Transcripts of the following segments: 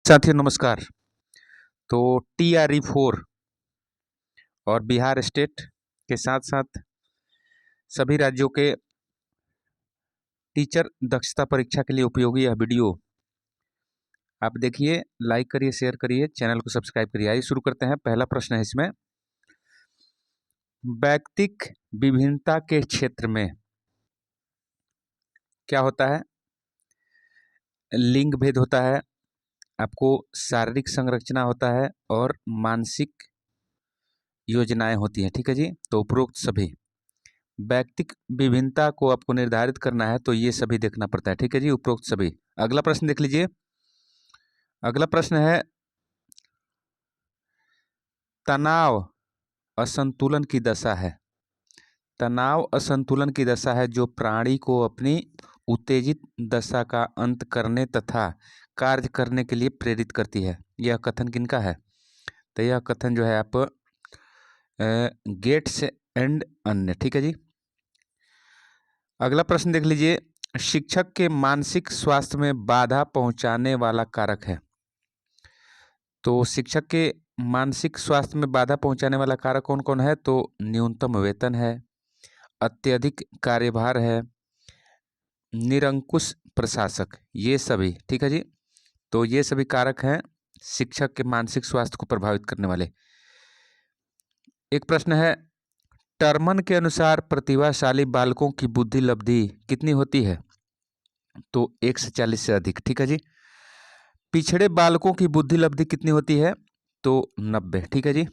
साथियों नमस्कार। तो TRE 4 और बिहार स्टेट के साथ साथ सभी राज्यों के टीचर दक्षता परीक्षा के लिए उपयोगी यह वीडियो आप देखिए, लाइक करिए, शेयर करिए, चैनल को सब्सक्राइब करिए। आइए शुरू करते हैं। पहला प्रश्न है इसमें, वैयक्तिक विभिन्नता के क्षेत्र में क्या होता है? लिंग भेद होता है, आपको शारीरिक संरचना होता है और मानसिक योजनाएं होती हैं। ठीक है जी। तो उपरोक्त सभी वैयक्तिक विभिन्नता को आपको निर्धारित करना है तो ये सभी देखना पड़ता है। ठीक है जी, उपरोक्त सभी। अगला प्रश्न देख लीजिए। अगला प्रश्न है, तनाव असंतुलन की दशा है। तनाव असंतुलन की दशा है जो प्राणी को अपनी उत्तेजित दशा का अंत करने तथा कार्य करने के लिए प्रेरित करती है। यह कथन किनका है? तो यह कथन जो है आप गेट्स एंड अन्य। ठीक है जी। अगला प्रश्न देख लीजिए, शिक्षक के मानसिक स्वास्थ्य में बाधा पहुंचाने वाला कारक है। तो शिक्षक के मानसिक स्वास्थ्य में बाधा पहुंचाने वाला कारक कौन कौन है? तो न्यूनतम वेतन है, अत्यधिक कार्यभार है, निरंकुश प्रशासक, ये सभी। ठीक है जी। तो ये सभी कारक हैं शिक्षक के मानसिक स्वास्थ्य को प्रभावित करने वाले। एक प्रश्न है, टर्मन के अनुसार प्रतिभाशाली बालकों की बुद्धि लब्धि कितनी होती है? तो 1 से 40 से अधिक। ठीक है जी। पिछड़े बालकों की बुद्धि लब्धि कितनी होती है? तो 90। ठीक है जी।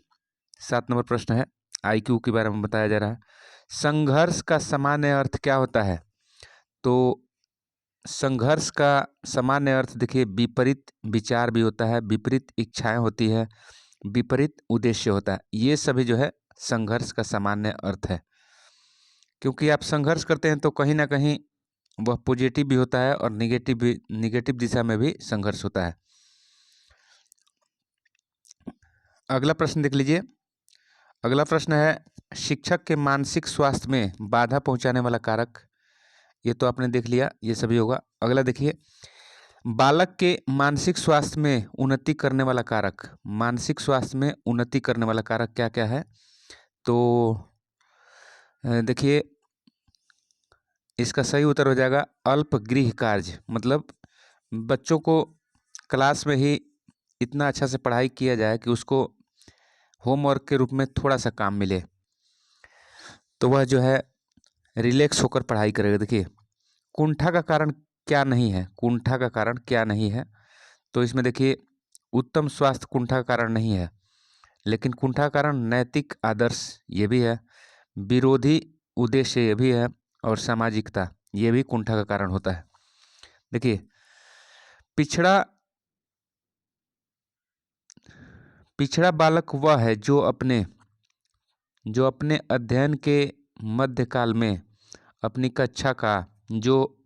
7 नंबर प्रश्न है, IQ के बारे में बताया जा रहा है। संघर्ष का सामान्य अर्थ क्या होता है? तो संघर्ष का सामान्य अर्थ देखिए, विपरीत विचार भी होता है, विपरीत इच्छाएं होती है, विपरीत उद्देश्य होता है। ये सभी जो है संघर्ष का सामान्य अर्थ है। क्योंकि आप संघर्ष करते हैं तो कहीं ना कहीं वह पॉजिटिव भी होता है और निगेटिव दिशा में भी संघर्ष होता है। अगला प्रश्न देख लीजिए। अगला प्रश्न है, शिक्षक के मानसिक स्वास्थ्य में बाधा पहुंचाने वाला कारक। ये तो आपने देख लिया, ये सभी होगा। अगला देखिए, बालक के मानसिक स्वास्थ्य में उन्नति करने वाला कारक। मानसिक स्वास्थ्य में उन्नति करने वाला कारक क्या क्या है? तो देखिए, इसका सही उत्तर हो जाएगा अल्प गृह कार्य। मतलब बच्चों को क्लास में ही इतना अच्छा से पढ़ाई किया जाए कि उसको होमवर्क के रूप में थोड़ा सा काम मिले तो वह जो है रिलैक्स होकर पढ़ाई करेगा। देखिए, कुंठा का कारण क्या नहीं है? कुंठा का कारण क्या नहीं है? तो इसमें देखिए, उत्तम स्वास्थ्य कुंठा का कारण नहीं है, लेकिन कुंठा का कारण नैतिक आदर्श ये भी है, विरोधी उद्देश्य ये भी है, और सामाजिकता ये भी कुंठा का कारण होता है। देखिए, पिछड़ा पिछड़ा बालक वह है जो अपने अध्ययन के मध्यकाल में अपनी कक्षा का जो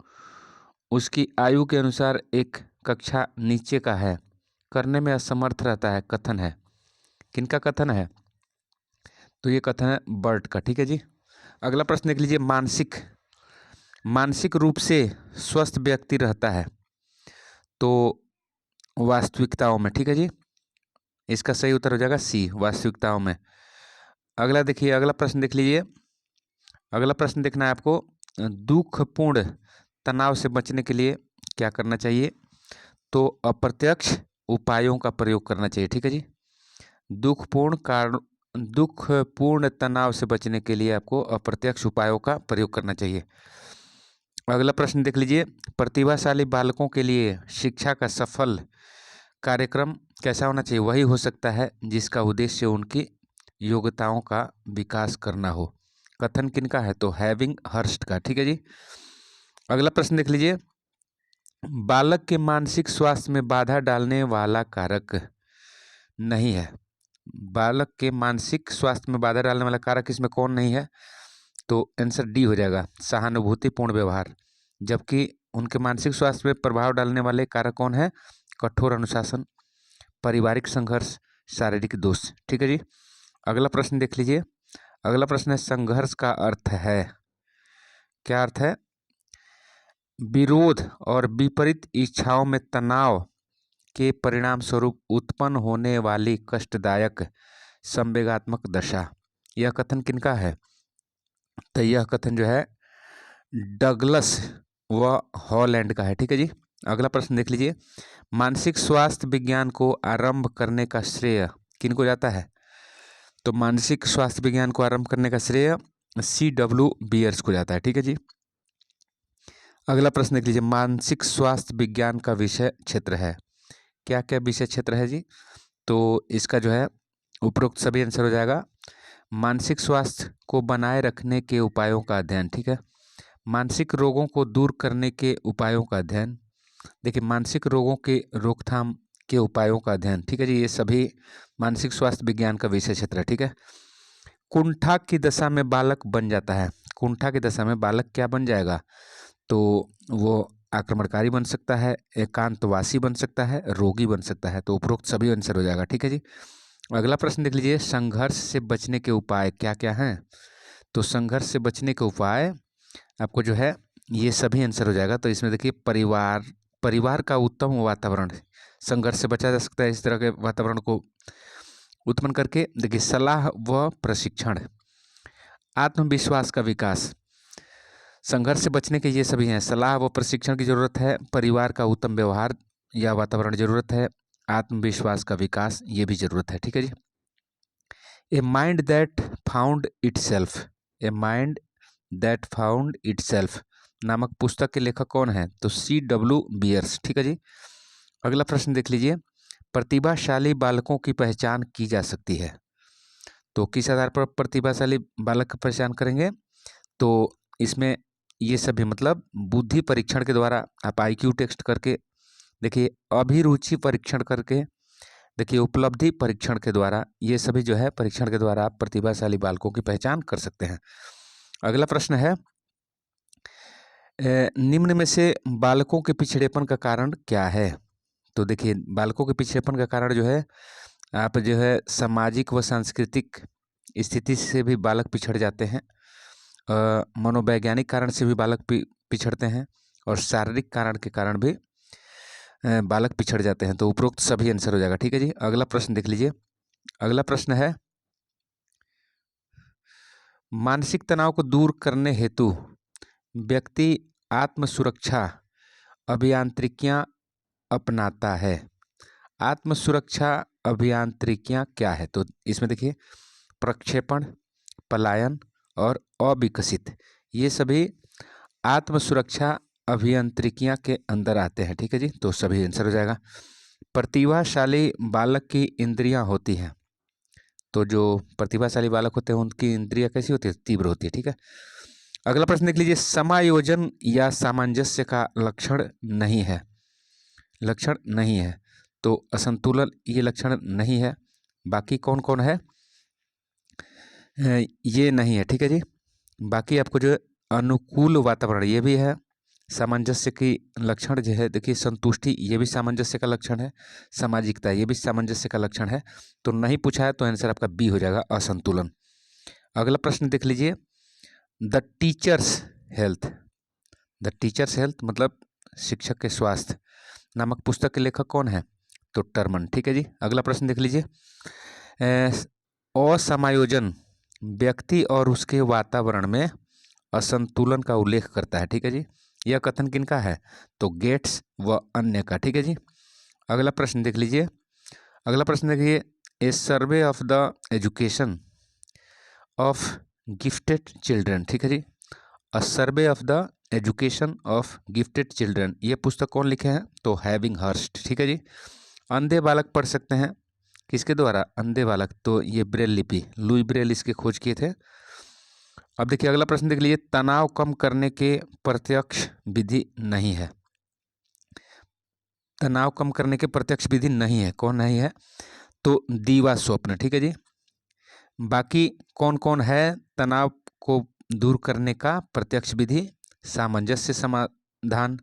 उसकी आयु के अनुसार एक कक्षा नीचे का है करने में असमर्थ रहता है। कथन है, किनका कथन है? तो ये कथन है बर्ट का। ठीक है जी। अगला प्रश्न देख लीजिए, मानसिक रूप से स्वस्थ व्यक्ति रहता है तो वास्तविकताओं में। ठीक है जी। इसका सही उत्तर हो जाएगा सी, वास्तविकताओं में। अगला देखिए, अगला प्रश्न देख लीजिए। अगला प्रश्न देखना है आपको, दुखपूर्ण तनाव से बचने के लिए क्या करना चाहिए? तो अप्रत्यक्ष उपायों का प्रयोग करना चाहिए। ठीक है जी। दुखपूर्ण तनाव से बचने के लिए आपको अप्रत्यक्ष उपायों का प्रयोग करना चाहिए। अगला प्रश्न देख लीजिए, प्रतिभाशाली बालकों के लिए शिक्षा का सफल कार्यक्रम कैसा होना चाहिए? वही हो सकता है जिसका उद्देश्य उनकी योग्यताओं का विकास करना हो। कथन किनका है? तो हैविंग हर्स्ट का। ठीक है जी। अगला प्रश्न देख लीजिए, बालक के मानसिक स्वास्थ्य में बाधा डालने वाला कारक नहीं है। बालक के मानसिक स्वास्थ्य में बाधा डालने वाला कारक इसमें कौन नहीं है? तो आंसर डी हो जाएगा, सहानुभूतिपूर्ण व्यवहार। जबकि उनके मानसिक स्वास्थ्य में प्रभाव डालने वाले कारक कौन है? कठोर अनुशासन, पारिवारिक संघर्ष, शारीरिक दोष। ठीक है जी। अगला प्रश्न देख लीजिए। अगला प्रश्न है, संघर्ष का अर्थ है, क्या अर्थ है? विरोध और विपरीत इच्छाओं में तनाव के परिणाम स्वरूप उत्पन्न होने वाली कष्टदायक संवेगात्मक दशा। यह कथन किनका है? तो यह कथन जो है डगलस व हॉलैंड का है। ठीक है जी। अगला प्रश्न देख लीजिए, मानसिक स्वास्थ्य विज्ञान को आरंभ करने का श्रेय किनको जाता है? तो मानसिक स्वास्थ्य विज्ञान को आरंभ करने का श्रेय C.W. बियर्स को जाता है। ठीक है जी। अगला प्रश्न देख लीजिए, मानसिक स्वास्थ्य विज्ञान का विषय क्षेत्र है। क्या क्या विषय क्षेत्र है जी? तो इसका जो है उपरोक्त सभी आंसर हो जाएगा। मानसिक स्वास्थ्य को बनाए रखने के उपायों का अध्ययन। ठीक है। मानसिक रोगों को दूर करने के उपायों का अध्ययन। देखिए, मानसिक रोगों के रोकथाम के उपायों का अध्ययन। ठीक है जी। ये सभी मानसिक स्वास्थ्य विज्ञान का विषय क्षेत्र है। ठीक है। कुंठा की दशा में बालक बन जाता है। कुंठा की दशा में बालक क्या बन जाएगा? तो वो आक्रमणकारी बन सकता है, एकांतवासी बन सकता है, रोगी बन सकता है। तो उपरोक्त सभी आंसर हो जाएगा। ठीक है जी। अगला प्रश्न देख लीजिए, संघर्ष से बचने के उपाय क्या क्या हैं? तो संघर्ष से बचने के उपाय आपको जो है ये सभी आंसर हो जाएगा। तो इसमें देखिए, परिवार का उत्तम वातावरण, संघर्ष से बचा जा सकता है इस तरह के वातावरण को उत्पन्न करके। देखिए, सलाह व प्रशिक्षण, आत्मविश्वास का विकास, संघर्ष से बचने के ये सभी हैं। सलाह व प्रशिक्षण की जरूरत है, परिवार का उत्तम व्यवहार या वातावरण जरूरत है, आत्मविश्वास का विकास ये भी जरूरत है। ठीक है जी। A mind that found itself, a mind that found itself नामक पुस्तक के लेखक कौन है? तो C.W. बियर्स। ठीक है जी। अगला प्रश्न देख लीजिए, प्रतिभाशाली बालकों की पहचान की जा सकती है। तो किस आधार पर प्रतिभाशाली बालक की पहचान करेंगे? तो इसमें ये सभी मतलब बुद्धि परीक्षण के द्वारा, आप IQ टेस्ट करके देखिए, अभिरुचि परीक्षण करके देखिए, उपलब्धि परीक्षण के द्वारा, ये सभी जो है परीक्षण के द्वारा आप प्रतिभाशाली बालकों की पहचान कर सकते हैं। अगला प्रश्न है, निम्न में से बालकों के पिछड़ेपन का कारण क्या है? तो देखिए, बालकों के पिछड़ेपन का कारण जो है, आप जो है सामाजिक व सांस्कृतिक स्थिति से भी बालक पिछड़ जाते हैं, मनोवैज्ञानिक कारण से भी बालक पिछड़ते हैं, और शारीरिक कारण के कारण भी बालक पिछड़ जाते हैं। तो उपरोक्त सभी आंसर हो जाएगा। ठीक है जी। अगला प्रश्न देख लीजिए। अगला प्रश्न है, मानसिक तनाव को दूर करने हेतु व्यक्ति आत्म सुरक्षा अभियांत्रिकियां अपनाता है। आत्म सुरक्षा अभियांत्रिकियां क्या है? तो इसमें देखिए, प्रक्षेपण, पलायन और अविकसित, ये सभी आत्म सुरक्षा अभियांत्रिकियां के अंदर आते हैं। ठीक है जी। तो सभी आंसर हो जाएगा। प्रतिभाशाली बालक की इंद्रियां होती हैं। तो जो प्रतिभाशाली बालक होते हैं उनकी इंद्रियां कैसी होती है? तीव्र होती है। ठीक है। अगला प्रश्न देख लीजिए, समायोजन या सामंजस्य का लक्षण नहीं है। लक्षण नहीं है, तो असंतुलन ये लक्षण नहीं है। बाकी कौन कौन है? ये नहीं है। ठीक है जी। बाकी आपको जो अनुकूल वातावरण ये भी है, सामंजस्य की लक्षण जो है, देखिए संतुष्टि ये भी सामंजस्य का लक्षण है, सामाजिकता ये भी सामंजस्य का लक्षण है। तो नहीं पूछा है तो आंसर आपका बी हो जाएगा, असंतुलन। अगला प्रश्न देख लीजिए, the teachers health, the teachers health मतलब शिक्षक के स्वास्थ्य नामक पुस्तक के लेखक कौन है? तो टर्मन। ठीक है जी। अगला प्रश्न देख लीजिए, असमायोजन व्यक्ति और उसके वातावरण में असंतुलन का उल्लेख करता है। ठीक है जी। यह कथन किनका है? तो गेट्स व अन्य का। ठीक है जी। अगला प्रश्न देख लीजिए। अगला प्रश्न देखिए, a survey of the education of gifted children. ठीक है जी। A survey of the education of gifted children, ये पुस्तक कौन लिखे हैं? तो हैविंग हर्स्ट। ठीक है जी। अंधे बालक पढ़ सकते हैं, किसके द्वारा? अंधे बालक, तो ये ब्रेल लिपि, लुई ब्रेल इसकी खोज किए थे। अब देखिए, अगला प्रश्न देख लीजिए, तनाव कम करने के प्रत्यक्ष विधि नहीं है। तनाव कम करने के प्रत्यक्ष विधि नहीं है, कौन नहीं है? तो दीवा स्वप्न। ठीक है जी। बाकी कौन कौन है तनाव को दूर करने का प्रत्यक्ष विधि? सामंजस्य समाधान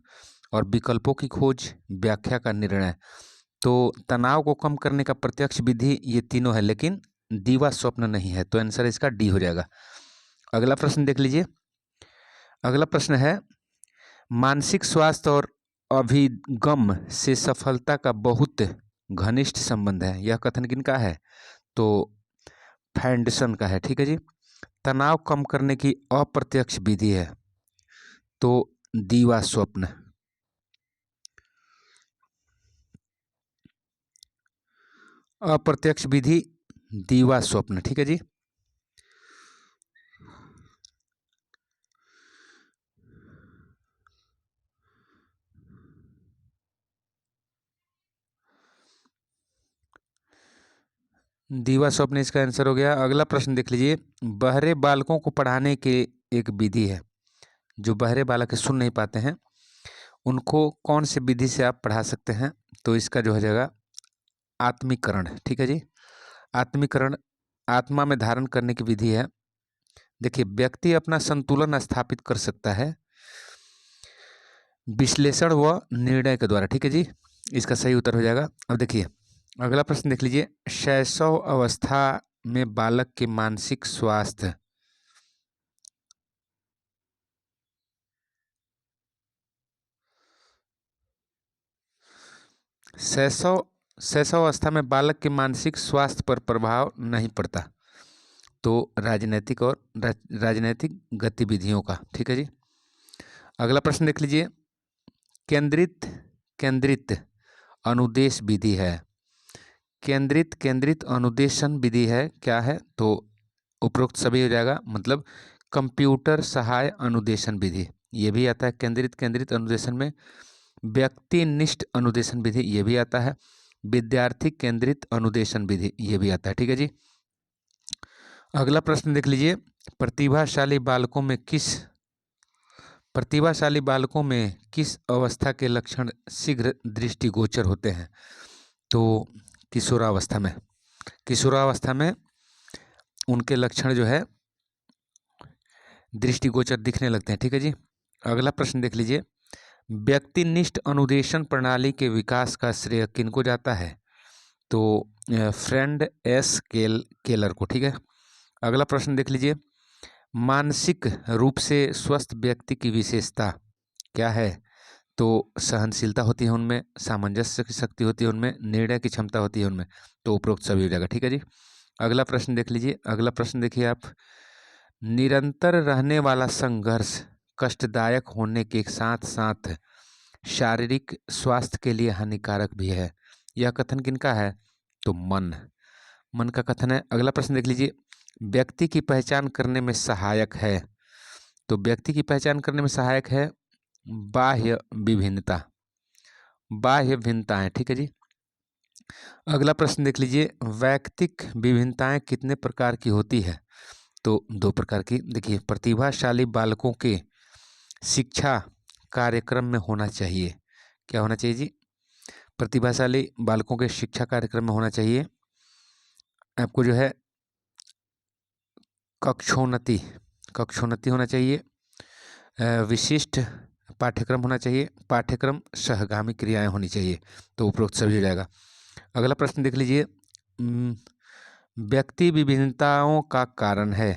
और विकल्पों की खोज, व्याख्या का निर्णय। तो तनाव को कम करने का प्रत्यक्ष विधि ये तीनों है, लेकिन दीवा स्वप्न नहीं है। तो आंसर इसका डी हो जाएगा। अगला प्रश्न देख लीजिए। अगला प्रश्न है, मानसिक स्वास्थ्य और अभिगम से सफलता का बहुत घनिष्ठ संबंध है। यह कथन किनका है? तो फैंडरसन का है। ठीक है जी। तनाव कम करने की अप्रत्यक्ष विधि है तो दीवा स्वप्न। अप्रत्यक्ष विधि दीवा स्वप्न। ठीक है जी। दीवा स्वप्न इसका आंसर हो गया। अगला प्रश्न देख लीजिए। बहरे बालकों को पढ़ाने की एक विधि है। जो बहरे बालक सुन नहीं पाते हैं उनको कौन सी विधि से आप पढ़ा सकते हैं? तो इसका जो हो जाएगा आत्मीकरण। ठीक है जी। आत्मीकरण आत्मा में धारण करने की विधि है। देखिए, व्यक्ति अपना संतुलन स्थापित कर सकता है विश्लेषण व निर्णय के द्वारा। ठीक है जी। इसका सही उत्तर हो जाएगा। अब देखिए अगला प्रश्न देख लीजिए। शैशव अवस्था में बालक के मानसिक स्वास्थ्य शैशव शैशव अवस्था में बालक के मानसिक स्वास्थ्य पर प्रभाव नहीं पड़ता। तो राजनीतिक और राजनीतिक गतिविधियों का। ठीक है जी। अगला प्रश्न देख लीजिए। केंद्रित केंद्रित अनुदेश विधि है। केंद्रित अनुदेशन विधि है क्या है? तो उपरोक्त सभी हो जाएगा। मतलब कंप्यूटर सहाय अनुदेशन विधि ये भी आता है। केंद्रित अनुदेशन में व्यक्तिनिष्ठ अनुदेशन विधि ये भी आता है। विद्यार्थी केंद्रित अनुदेशन विधि ये भी आता है। ठीक है जी। अगला प्रश्न देख लीजिए। प्रतिभाशाली बालकों में किस अवस्था के लक्षण शीघ्र दृष्टिगोचर होते हैं? तो किशोरावस्था में उनके लक्षण जो है दृष्टिगोचर दिखने लगते हैं। ठीक है जी। अगला प्रश्न देख लीजिए। व्यक्तिनिष्ठ अनुदेशन प्रणाली के विकास का श्रेय किनको जाता है? तो फ्रेंड एस केलर को। ठीक है। अगला प्रश्न देख लीजिए। मानसिक रूप से स्वस्थ व्यक्ति की विशेषता क्या है? तो सहनशीलता होती है उनमें, सामंजस्य की शक्ति होती है उनमें, निर्णय की क्षमता होती है उनमें। तो उपरोक्त सभी हो जाएगा। ठीक है जी। अगला प्रश्न देख लीजिए। अगला प्रश्न देखिए आप। निरंतर रहने वाला संघर्ष कष्टदायक होने के साथ साथ शारीरिक स्वास्थ्य के लिए हानिकारक भी है। यह कथन किनका है? तो मन का कथन है। अगला प्रश्न देख लीजिए। व्यक्ति की पहचान करने में सहायक है। तो व्यक्ति की पहचान करने में सहायक है बाह्य भिन्नताएं। ठीक है जी। अगला प्रश्न देख लीजिए। वैयक्तिक विभिन्नताएं कितने प्रकार की होती है? तो 2 प्रकार की। देखिए, प्रतिभाशाली बालकों के शिक्षा कार्यक्रम में होना चाहिए। क्या होना चाहिए जी? प्रतिभाशाली बालकों के शिक्षा कार्यक्रम में होना चाहिए आपको जो है कक्षोन्नति होना चाहिए, विशिष्ट पाठ्यक्रम होना चाहिए, पाठ्यक्रम सहगामी क्रियाएं होनी चाहिए। तो उपरोक्त सभी हो जाएगा। अगला प्रश्न देख लीजिए। व्यक्ति विभिन्नताओं का कारण है।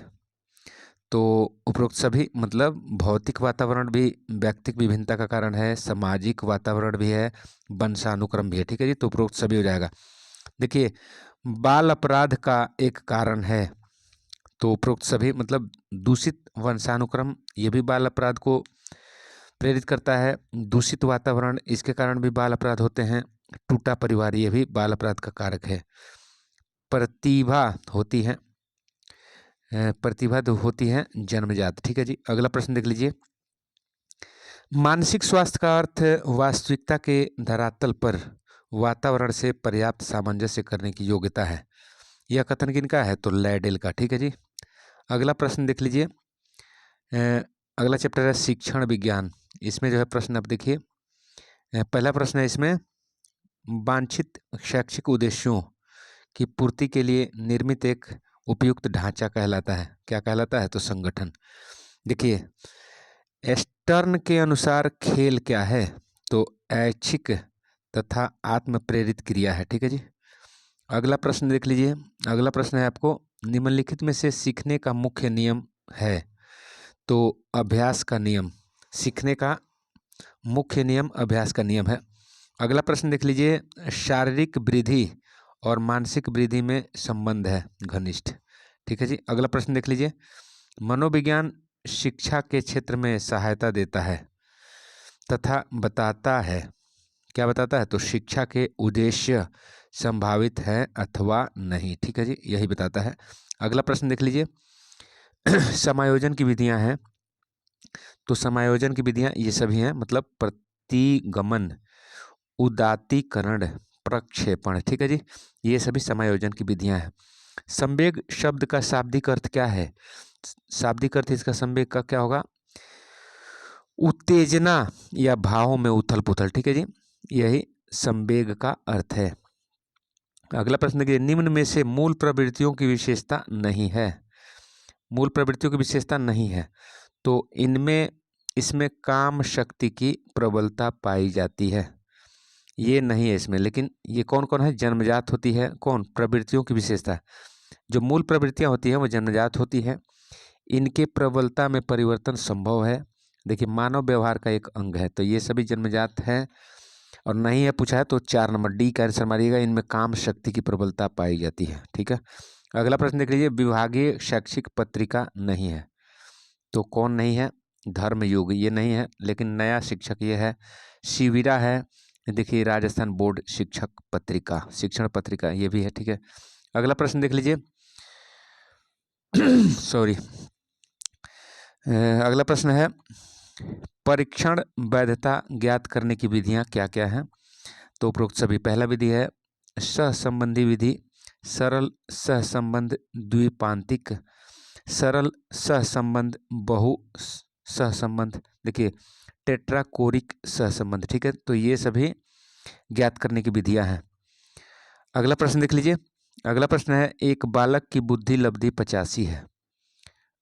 तो उपरोक्त सभी मतलब भौतिक वातावरण भी व्यक्तिक विभिन्नता का कारण है, सामाजिक वातावरण भी है, वंशानुक्रम भी है। ठीक है जी। तो उपरोक्त सभी हो जाएगा। देखिए, बाल अपराध का एक कारण है। तो उपरोक्त सभी मतलब दूषित वंशानुक्रम ये भी बाल अपराध को प्रेरित करता है। दूषित वातावरण इसके कारण भी बाल अपराध होते हैं। टूटा परिवार ये भी बाल अपराध का कारक है। प्रतिभा तो होती है जन्मजात। ठीक है जी। अगला प्रश्न देख लीजिए। मानसिक स्वास्थ्य का अर्थ वास्तविकता के धरातल पर वातावरण से पर्याप्त सामंजस्य करने की योग्यता है। यह कथन किनका है? तो लैडेल का। ठीक है जी। अगला प्रश्न देख लीजिए। अगला चैप्टर है शिक्षण विज्ञान। इसमें जो है प्रश्न आप देखिए। पहला प्रश्न है इसमें वांछित शैक्षिक उद्देश्यों की पूर्ति के लिए निर्मित एक उपयुक्त ढांचा कहलाता है। क्या कहलाता है? तो संगठन। देखिए, एस्टर्न के अनुसार खेल क्या है? तो ऐच्छिक तथा आत्म प्रेरित क्रिया है। ठीक है जी। अगला प्रश्न देख लीजिए। अगला प्रश्न है आपको निम्नलिखित में से सीखने का मुख्य नियम है। तो अभ्यास का नियम। सीखने का मुख्य नियम अभ्यास का नियम है। अगला प्रश्न देख लीजिए, शारीरिक वृद्धि और मानसिक वृद्धि में संबंध है घनिष्ठ। ठीक है जी। अगला प्रश्न देख लीजिए, मनोविज्ञान शिक्षा के क्षेत्र में सहायता देता है तथा बताता है, क्या बताता है, तो शिक्षा के उद्देश्य संभावित है अथवा नहीं। ठीक है जी, यही बताता है। अगला प्रश्न देख लीजिए, समायोजन की विधियां हैं, तो समायोजन की विधियां ये सभी हैं, मतलब प्रतिगमन, उदात्तीकरण, प्रक्षेपण। ठीक है जी, ये सभी समायोजन की विधियां हैं। संवेग शब्द का शाब्दिक अर्थ क्या है? शाब्दिक अर्थ इसका संवेग का क्या होगा? उत्तेजना या भावों में उथल पुथल। ठीक है जी, यही संवेग का अर्थ है। अगला प्रश्न देखिए, निम्न में से मूल प्रवृत्तियों की विशेषता नहीं है। मूल प्रवृत्तियों की विशेषता नहीं है, तो इसमें काम शक्ति की प्रबलता पाई जाती है, ये नहीं है इसमें। लेकिन ये कौन कौन है? जन्मजात होती है। कौन? प्रवृत्तियों की विशेषता। जो मूल प्रवृत्तियां होती हैं वो जन्मजात होती है, इनके प्रबलता में परिवर्तन संभव है। देखिए, मानव व्यवहार का एक अंग है, तो ये सभी जन्मजात हैं। और नहीं है पूछा है तो 4 नंबर डी का आंसर मारिएगा, इनमें काम शक्ति की प्रबलता पाई जाती है। ठीक है। अगला प्रश्न देख लीजिए, विभागीय शैक्षिक पत्रिका नहीं है, तो कौन नहीं है? धर्मयुग, ये नहीं है। लेकिन नया शिक्षक ये है, शिविरा है। देखिए, राजस्थान बोर्ड शिक्षक पत्रिका, शिक्षण पत्रिका, ये भी है। ठीक है। अगला प्रश्न देख लीजिए, सॉरी, अगला प्रश्न है, परीक्षण वैधता ज्ञात करने की विधियां क्या क्या हैं? तो उपरोक्त सभी। पहला विधि है सहसंबंधी विधि, सरल सहसंबंध द्विपांतिक, सरल सहसंबंध बहु सहसंबंध, देखिए टेट्राकोरिक सहसंबंध। ठीक है, तो ये सभी ज्ञात करने की विधियां हैं। अगला प्रश्न देख लीजिए, अगला प्रश्न है, एक बालक की बुद्धि लब्धि 85 है,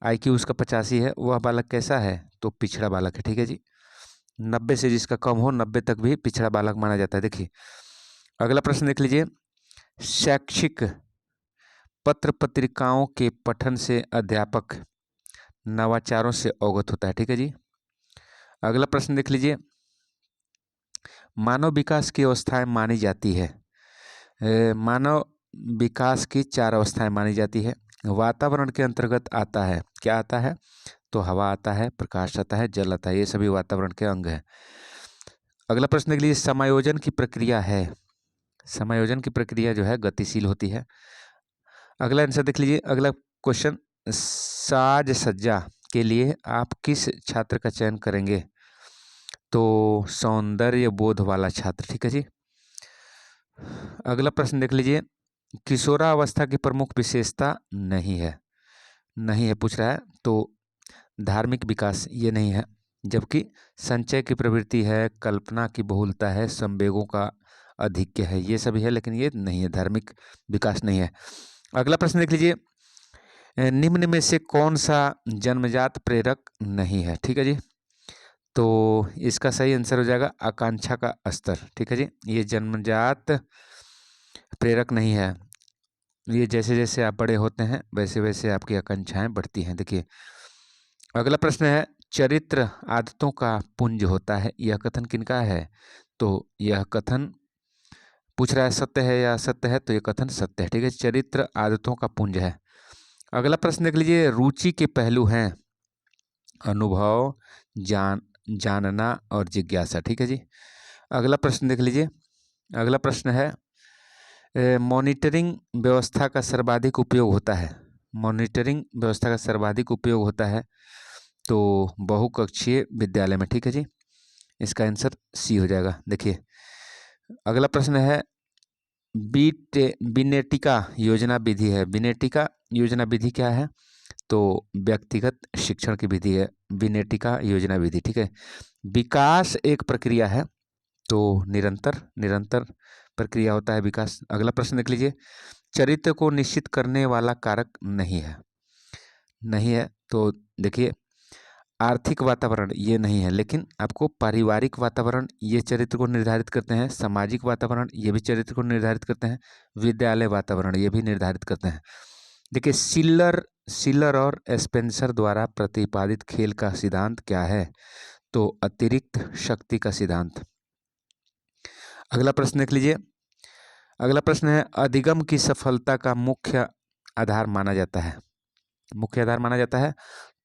IQ उसका 85 है, वह बालक कैसा है? तो पिछड़ा बालक है। ठीक है जी, 90 से जिसका कम हो, 90 तक भी पिछड़ा बालक माना जाता है। देखिए, अगला प्रश्न देख लीजिए, शैक्षिक पत्र पत्रिकाओं के पठन से अध्यापक नवाचारों से अवगत होता है। ठीक है जी। अगला प्रश्न देख लीजिए, मानव विकास की अवस्थाएं मानी जाती है। मानव विकास की 4 अवस्थाएं मानी जाती है। वातावरण के अंतर्गत आता है, क्या आता है? तो हवा आता है, प्रकाश आता है, जल आता है, ये सभी वातावरण के अंग हैं। अगला प्रश्न देख लीजिए, समायोजन की प्रक्रिया है, समायोजन की प्रक्रिया जो है गतिशील होती है। अगला आंसर देख लीजिए, अगला क्वेश्चन, साज सज्जा के लिए आप किस छात्र का चयन करेंगे? तो सौंदर्य बोध वाला छात्र। ठीक है जी। अगला प्रश्न देख लीजिए, किशोरावस्था की प्रमुख विशेषता नहीं है, नहीं है पूछ रहा है, तो धार्मिक विकास ये नहीं है। जबकि संचय की प्रवृत्ति है, कल्पना की बहुलता है, संवेगों का अधिक्य है, ये सभी है, लेकिन ये नहीं है, धार्मिक विकास नहीं है। अगला प्रश्न देख लीजिए, निम्न में से कौन सा जन्मजात प्रेरक नहीं है? ठीक है जी, तो इसका सही आंसर हो जाएगा आकांक्षा का स्तर। ठीक है जी, ये जन्मजात प्रेरक नहीं है, ये जैसे जैसे आप बड़े होते हैं वैसे वैसे आपकी आकांक्षाएं बढ़ती हैं। देखिए, अगला प्रश्न है, चरित्र आदतों का पुंज होता है, यह कथन किनका है? तो यह कथन पूछ रहा है सत्य है या असत्य है, तो यह कथन सत्य है। ठीक है, चरित्र आदतों का पुंज है। अगला प्रश्न देख लीजिए, रुचि के पहलू हैं अनुभव, जानना और जिज्ञासा। ठीक है जी। अगला प्रश्न देख लीजिए, अगला प्रश्न है, मॉनिटरिंग व्यवस्था का सर्वाधिक उपयोग होता है, मॉनिटरिंग व्यवस्था का सर्वाधिक उपयोग होता है तो बहुकक्षीय विद्यालय में। ठीक है जी, इसका आंसर सी हो जाएगा। देखिए, अगला प्रश्न है, बिनेटिका योजना विधि है, बिनेटिका योजना विधि क्या है? तो व्यक्तिगत शिक्षण की विधि है बिनेटिका योजना विधि। ठीक है, विकास एक प्रक्रिया है, तो निरंतर निरंतर प्रक्रिया होता है विकास। अगला प्रश्न देख लीजिए, चरित्र को निश्चित करने वाला कारक नहीं है, नहीं है, तो देखिए आर्थिक वातावरण ये नहीं है, लेकिन आपको पारिवारिक वातावरण ये चरित्र को निर्धारित करते हैं, सामाजिक वातावरण ये भी चरित्र को निर्धारित करते हैं, विद्यालय वातावरण ये भी निर्धारित करते हैं। देखिए, सिलर और स्पेंसर द्वारा प्रतिपादित खेल का सिद्धांत क्या है? तो अतिरिक्त शक्ति का सिद्धांत। अगला प्रश्न देख लीजिए। अगला प्रश्न है, अधिगम की सफलता का मुख्य आधार माना जाता है। मुख्य आधार माना जाता है,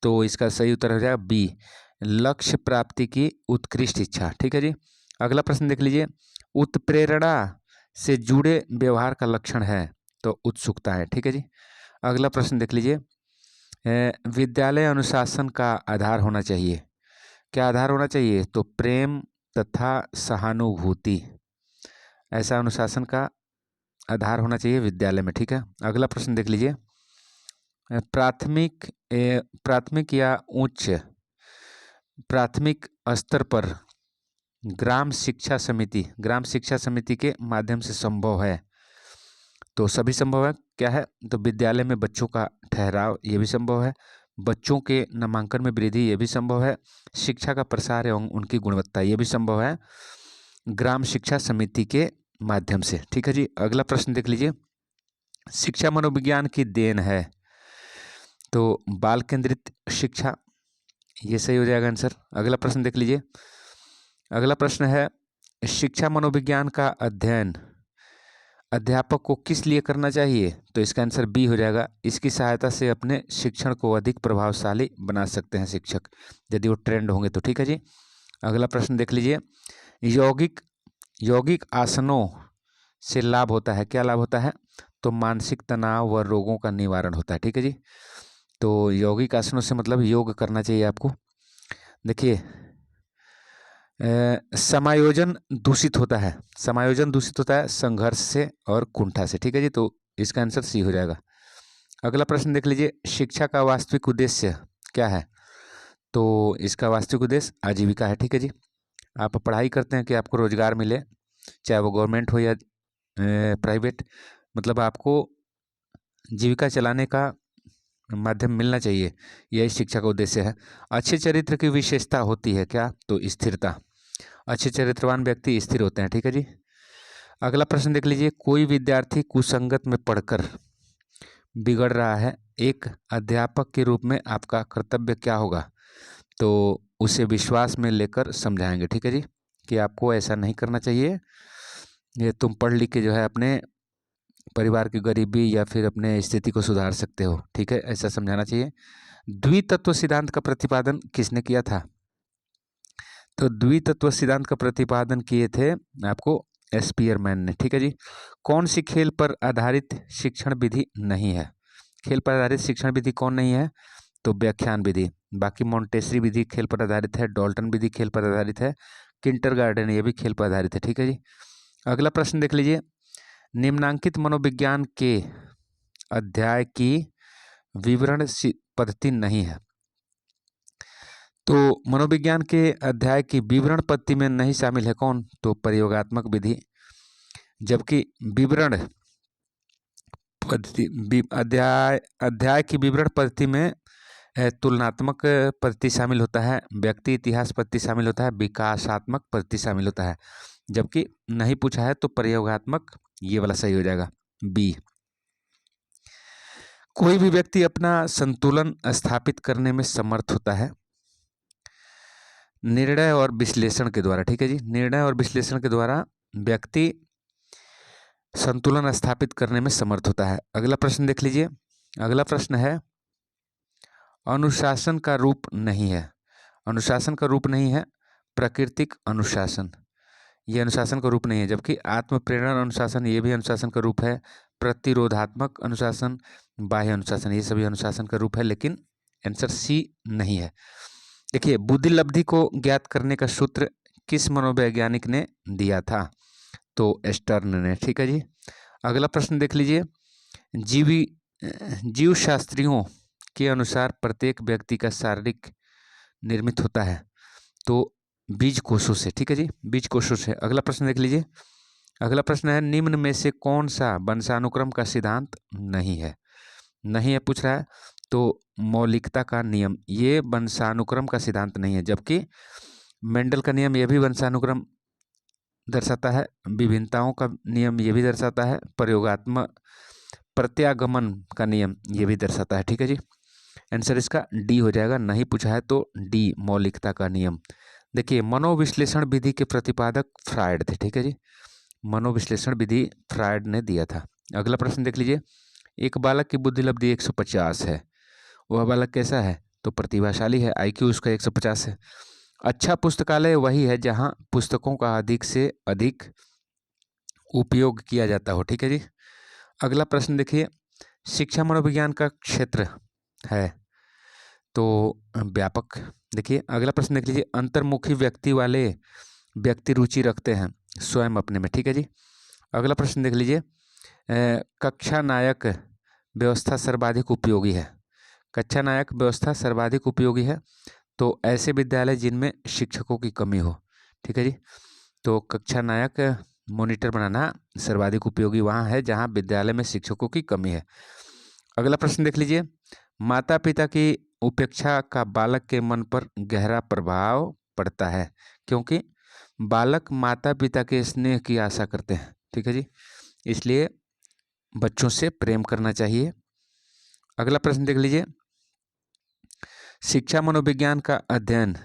तो इसका सही उत्तर हो जाएगा बी, लक्ष्य प्राप्ति की उत्कृष्ट इच्छा। ठीक है जी। अगला प्रश्न देख लीजिए। उत्प्रेरणा से जुड़े व्यवहार का लक्षण है, तो उत्सुकता है। ठीक है जी। अगला प्रश्न देख लीजिए। विद्यालय अनुशासन का आधार होना चाहिए। क्या आधार होना चाहिए? तो प्रेम तथा सहानुभूति, ऐसा अनुशासन का आधार होना चाहिए विद्यालय में। ठीक है। अगला प्रश्न देख लीजिए। प्राथमिक या उच्च प्राथमिक स्तर पर ग्राम शिक्षा समिति के माध्यम से संभव है, तो सभी संभव है। क्या है? तो विद्यालय में बच्चों का ठहराव, ये भी संभव है। बच्चों के नामांकन में वृद्धि, ये भी संभव है। शिक्षा का प्रसार एवं उनकी गुणवत्ता, ये भी संभव है ग्राम शिक्षा समिति के माध्यम से। ठीक है जी। अगला प्रश्न देख लीजिए। शिक्षा मनोविज्ञान की देन है, तो बाल केंद्रित शिक्षा, ये सही हो जाएगा आंसर। अगला प्रश्न देख लीजिए। अगला प्रश्न है, शिक्षा मनोविज्ञान का अध्ययन अध्यापक को किस लिए करना चाहिए? तो इसका आंसर बी हो जाएगा। इसकी सहायता से अपने शिक्षण को अधिक प्रभावशाली बना सकते हैं शिक्षक, यदि वो ट्रेंड होंगे तो। ठीक है जी। अगला प्रश्न देख लीजिए। यौगिक आसनों से लाभ होता है। क्या लाभ होता है? तो मानसिक तनाव व रोगों का निवारण होता है। ठीक है जी। तो यौगिक आसनों से मतलब योग करना चाहिए आपको। देखिए, समायोजन दूषित होता है संघर्ष से और कुंठा से। ठीक है जी। तो इसका आंसर सी हो जाएगा। अगला प्रश्न देख लीजिए। शिक्षा का वास्तविक उद्देश्य क्या है? तो इसका वास्तविक उद्देश्य आजीविका है। ठीक है जी। आप पढ़ाई करते हैं कि आपको रोजगार मिले, चाहे वो गवर्नमेंट हो या प्राइवेट, मतलब आपको जीविका चलाने का माध्यम मिलना चाहिए, यही शिक्षा का उद्देश्य है। अच्छे चरित्र की विशेषता होती है क्या? तो स्थिरता। अच्छे चरित्रवान व्यक्ति स्थिर होते हैं। ठीक है जी। अगला प्रश्न देख लीजिए। कोई विद्यार्थी कुसंगत में पढ़कर बिगड़ रहा है, एक अध्यापक के रूप में आपका कर्तव्य क्या होगा? तो उसे विश्वास में लेकर समझाएंगे। ठीक है जी, कि आपको ऐसा नहीं करना चाहिए, ये तुम पढ़ लिख के जो है अपने परिवार की गरीबी या फिर अपने स्थिति को सुधार सकते हो। ठीक है, ऐसा समझाना चाहिए। द्वितत्व सिद्धांत का प्रतिपादन किसने किया था? तो द्वितत्व सिद्धांत का प्रतिपादन किए थे आपको स्पीयरमैन ने। ठीक है जी। कौन सी खेल पर आधारित शिक्षण विधि नहीं है? खेल पर आधारित शिक्षण विधि कौन नहीं है? तो व्याख्यान विधि। बाकी मोंटेसरी विधि खेल पर आधारित है, डाल्टन विधि खेल पर आधारित है, किंडरगार्टन ये भी खेल पर आधारित है। ठीक है जी। अगला प्रश्न देख लीजिए। निम्नांकित मनोविज्ञान के अध्याय की विवरण पद्धति नहीं है। तो मनोविज्ञान के अध्याय की विवरण पद्धति में नहीं शामिल है कौन? तो प्रयोगात्मक विधि। जबकि विवरण पद्धति अध्याय की विवरण पद्धति में तुलनात्मक पद्धति शामिल होता है, व्यक्ति इतिहास पद्धति शामिल होता है, विकासात्मक पद्धति शामिल होता है। जबकि नहीं पूछा है तो प्रयोगात्मक, ये वाला सही हो जाएगा बी। कोई भी व्यक्ति अपना संतुलन स्थापित करने में समर्थ होता है निर्णय और विश्लेषण के द्वारा। ठीक है जी। निर्णय और विश्लेषण के द्वारा व्यक्ति संतुलन स्थापित करने में समर्थ होता है। अगला प्रश्न देख लीजिए। अगला प्रश्न है, अनुशासन का रूप नहीं है। अनुशासन का रूप नहीं है प्राकृतिक अनुशासन, ये अनुशासन का रूप नहीं है। जबकि आत्म प्रेरण अनुशासन, ये भी अनुशासन का रूप है। प्रतिरोधात्मक अनुशासन, बाह्य अनुशासन, ये सभी अनुशासन का रूप है, लेकिन आंसर सी नहीं है। देखिए, बुद्धिलब्धि को ज्ञात करने का सूत्र किस मनोवैज्ञानिक ने दिया था? तो स्टर्न ने। ठीक है जी। अगला प्रश्न देख लीजिए। जीव शास्त्रियों के अनुसार प्रत्येक व्यक्ति का शारीरिक निर्मित होता है तो बीज कोषों से। ठीक है जी, बीज कोषों से। अगला प्रश्न देख लीजिए। अगला प्रश्न है, निम्न में से कौन सा वंशानुक्रम का सिद्धांत नहीं है? नहीं है पूछ रहा है, तो मौलिकता का नियम, ये वंशानुक्रम का सिद्धांत नहीं है। जबकि मेंडल का नियम ये भी वंशानुक्रम दर्शाता है, विभिन्नताओं का नियम ये भी दर्शाता है, प्रत्यागमन का नियम ये भी दर्शाता है। ठीक है जी। आंसर इसका डी हो जाएगा। नहीं पूछा है तो डी, मौलिकता का नियम। देखिए, मनोविश्लेषण विधि के प्रतिपादक फ्रायड थे, ठीक है जी। मनोविश्लेषण विधि फ्रायड ने दिया था। अगला प्रश्न देख लीजिए, एक बालक की बुद्धि लब्धि 150 है, वह बालक कैसा है? तो प्रतिभाशाली है, IQ उसका 150 है। अच्छा पुस्तकालय वही है जहां पुस्तकों का अधिक से अधिक उपयोग किया जाता हो, ठीक है जी। अगला प्रश्न देखिए, शिक्षा मनोविज्ञान का क्षेत्र है तो व्यापक। देखिए अगला प्रश्न देख लीजिए, अंतर्मुखी व्यक्ति वाले व्यक्ति रुचि रखते हैं स्वयं अपने में, ठीक है जी। अगला प्रश्न देख लीजिए, कक्षा नायक व्यवस्था सर्वाधिक उपयोगी है। कक्षा नायक व्यवस्था सर्वाधिक उपयोगी है तो ऐसे विद्यालय जिनमें शिक्षकों की कमी हो, ठीक है जी। तो कक्षा नायक मॉनिटर बनाना सर्वाधिक उपयोगी वहाँ है जहाँ विद्यालय में शिक्षकों की कमी है। अगला प्रश्न देख लीजिए, माता पिता की उपेक्षा का बालक के मन पर गहरा प्रभाव पड़ता है क्योंकि बालक माता पिता के स्नेह की आशा करते हैं, ठीक है जी। इसलिए बच्चों से प्रेम करना चाहिए। अगला प्रश्न देख लीजिए, शिक्षा मनोविज्ञान का अध्ययन।